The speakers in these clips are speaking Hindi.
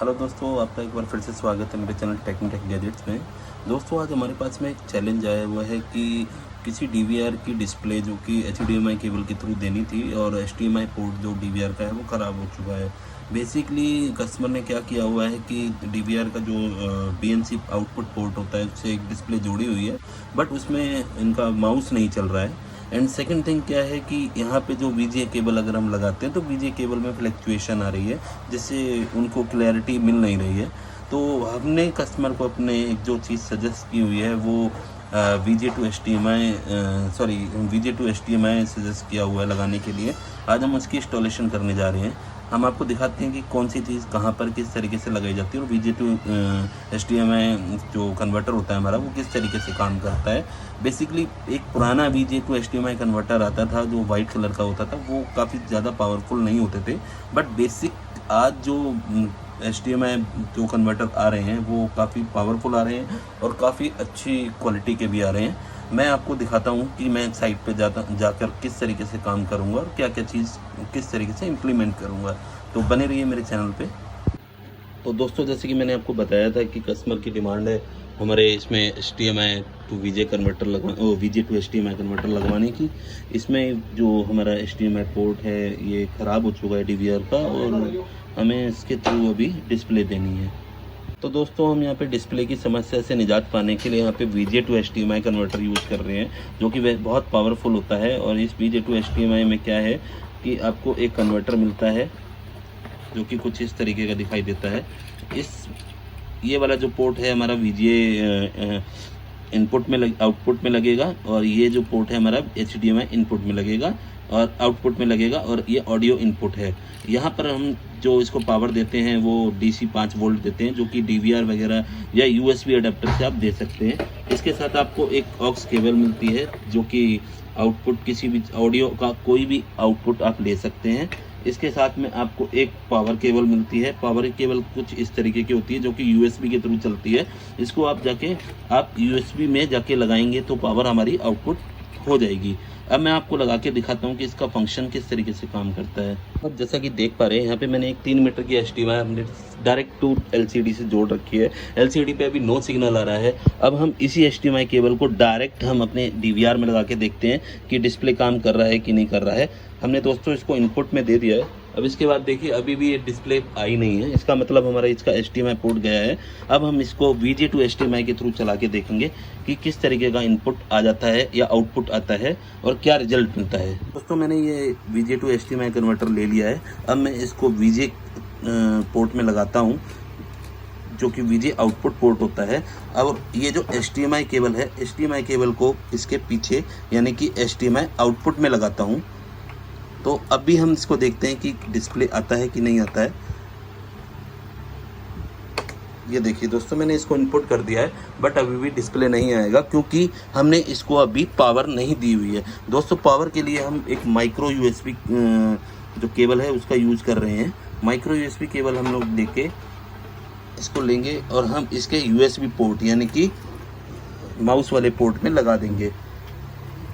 हेलो दोस्तों, आपका एक बार फिर से स्वागत है मेरे चैनल टेक गैजेट्स में। दोस्तों, आज हमारे पास में एक चैलेंज आया हुआ है कि किसी डीवीआर की डिस्प्ले जो कि एचडीएमआई केबल के थ्रू देनी थी और एचडीएमआई पोर्ट जो डीवीआर का है वो ख़राब हो चुका है। बेसिकली कस्टमर ने क्या किया हुआ है कि डीवीआर का जो बीएनसी आउटपुट पोर्ट होता है उससे एक डिस्प्ले जोड़ी हुई है, बट उसमें इनका माउस नहीं चल रहा है। एंड सेकंड थिंग क्या है कि यहाँ पे जो वीजीए केबल अगर हम लगाते हैं तो वीजीए केबल में फ्लक्चुएशन आ रही है, जिससे उनको क्लैरिटी मिल नहीं रही है। तो हमने कस्टमर को अपने एक जो चीज़ सजेस्ट की हुई है वो VGA to H D M I suggest किया हुआ है लगाने के लिए। आज हम उसकी इंस्टॉलेशन करने जा रहे हैं। हम आपको दिखाते हैं कि कौन सी चीज़ कहाँ पर किस तरीके से लगाई जाती है और वीजे टू एच टी एम आई जो कन्वर्टर होता है हमारा वो किस तरीके से काम करता है। बेसिकली एक पुराना VGA to H D M I converter आता था जो वाइट कलर का होता था, वो काफ़ी ज़्यादा पावरफुल नहीं होते थे, बट बेसिक आज जो एच टी एम आई जो कन्वर्टर आ रहे हैं वो काफ़ी पावरफुल आ रहे हैं और काफ़ी अच्छी क्वालिटी के भी आ रहे हैं। मैं आपको दिखाता हूँ कि मैं साइट पे जाकर किस तरीके से काम करूँगा और क्या क्या चीज़ किस तरीके से इम्प्लीमेंट करूँगा। तो बने रहिए मेरे चैनल पे। तो दोस्तों, जैसे कि मैंने आपको बताया था कि कस्टमर की डिमांड है हमारे इसमें H D M I to VGA converter VGA to H D M I converter लगवाने की। इसमें जो हमारा H D M I port है ये ख़राब हो चुका है डीवीआर का और हमें इसके थ्रू अभी डिस्प्ले देनी है। तो दोस्तों, हम यहाँ पे डिस्प्ले की समस्या से निजात पाने के लिए यहाँ पे VGA to H D M I converter use कर रहे हैं, जो कि वह बहुत पावरफुल होता है। और इस वीजे टू एच टी एम आई में क्या है कि आपको एक कन्वर्टर मिलता है जो कि कुछ इस तरीके का दिखाई देता है। ये वाला जो पोर्ट है हमारा वीजीए इनपुट में आउटपुट में लगेगा और ये जो पोर्ट है हमारा एचडीएमआई इनपुट में लगेगा और आउटपुट में लगेगा, और ये ऑडियो इनपुट है। यहाँ पर हम जो इसको पावर देते हैं वो डीसी 5 वोल्ट देते हैं, जो कि डीवीआर वगैरह या यूएसबी अडेप्टर से आप दे सकते हैं। इसके साथ आपको एक ऑक्स केबल मिलती है जो कि आउटपुट किसी भी ऑडियो का कोई भी आउटपुट आप ले सकते हैं। इसके साथ में आपको एक पावर केबल मिलती है। पावर केबल कुछ इस तरीके की होती है जो कि यूएसबी के थ्रू चलती है। इसको आप यूएसबी में जाके लगाएंगे तो पावर हमारी आउटपुट हो जाएगी। अब मैं आपको लगा के दिखाता हूँ कि इसका फंक्शन किस तरीके से काम करता है। अब जैसा कि देख पा रहे हैं यहाँ पे मैंने एक 3 मीटर की एचडीएमआई हमने डायरेक्ट टू एलसीडी से जोड़ रखी है। एलसीडी पे अभी नो सिग्नल आ रहा है। अब हम इसी एचडीएमआई केबल को डायरेक्ट हम अपने डीवीआर में लगा के देखते हैं कि डिस्प्ले काम कर रहा है कि नहीं कर रहा है। हमने दोस्तों इसको इनपुट में दे दिया है। अब इसके बाद देखिए अभी भी ये डिस्प्ले आई नहीं है, इसका मतलब हमारा इसका एचडीएमआई पोर्ट गया है। अब हम इसको वीजे टू एचडीएमआई के थ्रू चला के देखेंगे कि किस तरीके का इनपुट आ जाता है या आउटपुट आता है और क्या रिजल्ट मिलता है। दोस्तों, मैंने ये वीजे टू एचडीएमआई कन्वर्टर ले लिया है। अब मैं इसको वीजे पोर्ट में लगाता हूँ जो कि वीजे आउटपुट पोर्ट होता है। अब ये जो एचडीएमआई केबल है, एचडीएमआई केबल को इसके पीछे यानी कि एचडीएमआई आउटपुट में लगाता हूँ। तो अभी हम इसको देखते हैं कि डिस्प्ले आता है कि नहीं आता है। ये देखिए दोस्तों, मैंने इसको इनपुट कर दिया है, बट अभी भी डिस्प्ले नहीं आएगा क्योंकि हमने इसको अभी पावर नहीं दी हुई है। दोस्तों, पावर के लिए हम एक माइक्रो यूएसबी जो केबल है उसका यूज कर रहे हैं। माइक्रो यूएसबी केबल हम लोग लेके इसको लेंगे और हम इसके यूएसबी पोर्ट यानी कि माउस वाले पोर्ट में लगा देंगे।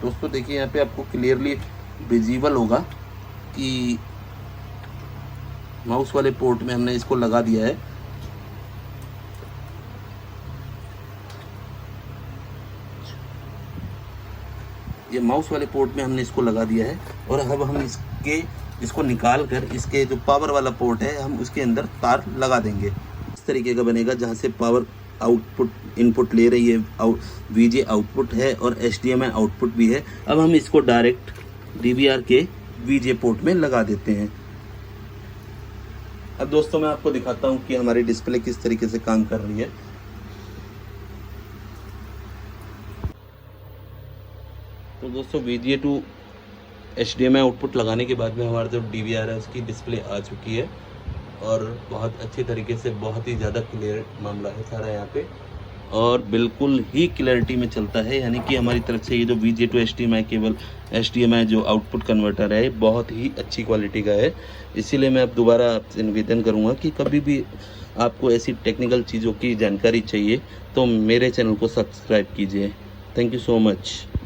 दोस्तों देखिए, यहाँ पे आपको क्लियरली विजिबल होगा कि माउस वाले पोर्ट में हमने इसको लगा दिया है। ये माउस वाले पोर्ट में हमने इसको लगा दिया है और अब हम इसको निकाल कर इसके जो पावर वाला पोर्ट है हम उसके अंदर तार लगा देंगे। इस तरीके का बनेगा जहाँ से पावर आउटपुट इनपुट ले रही है, वीजे आउटपुट है और एचडीएमआई आउटपुट भी है। अब हम इसको डायरेक्ट डीवीआर के वीजे पोर्ट में लगा देते हैं। अब दोस्तों, मैं आपको दिखाता हूं कि हमारी डिस्प्ले किस तरीके से काम कर रही है। तो दोस्तों, वीजे टू एचडीएमआई आउटपुट लगाने के बाद में हमारा जो डीवीआर है उसकी डिस्प्ले आ चुकी है और बहुत अच्छे तरीके से बहुत ही ज़्यादा क्लियर मामला है सारा यहाँ पे और बिल्कुल ही क्लैरिटी में चलता है। यानी कि हमारी तरफ से ये जो वीजे टू एचडीएमआई केबल एचडीएमआई जो आउटपुट कन्वर्टर है बहुत ही अच्छी क्वालिटी का है। इसीलिए मैं अब दोबारा आपसे निवेदन करूँगा कि कभी भी आपको ऐसी टेक्निकल चीज़ों की जानकारी चाहिए तो मेरे चैनल को सब्सक्राइब कीजिए। Thank you so much.